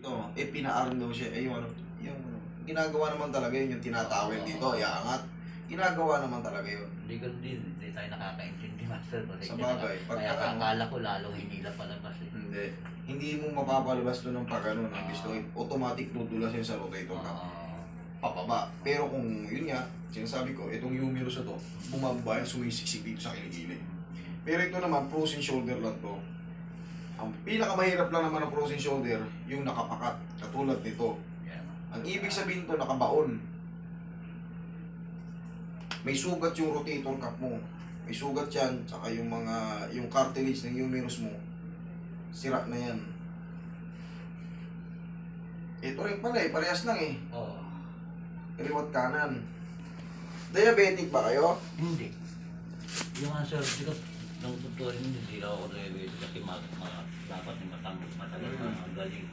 Ito, pina-arm daw siya. Yung ano, yung ginagawa naman talaga yun, yung tinatawel dito, iangat. Ginagawa naman talaga yun. Hindi ko din, hindi tayo nakakaintindi, Master. Sa bagay, Kaya akala ko lalong hinila palabas eh. Hindi. Hindi mo mapapalabas doon ng pagano ng gusto. Automatic tutulas yun sa rotator cuff. Papaba. Pero kung yun nga, sinasabi ko, itong humerus na to, bumaba yan, sumisiksik dito sa kilikili. Pero ito naman, frozen shoulder lang to. Ang pinakamahirap lang naman ng frozen shoulder, yung nakapakat, katulad nito. Ang ibig sabihin to, nakabaon. May sugat yung rotator cuff mo. May sugat yan, saka yung cartilage ng humerus mo, sira na yan. Ito rin pala parehas lang eh. Oo. Kaliwat kanan. Diabetic ba kayo? Hindi. Yung answer, hindi ko nung tuturin, hindi ako diabetic kasi dapat matagal na galing.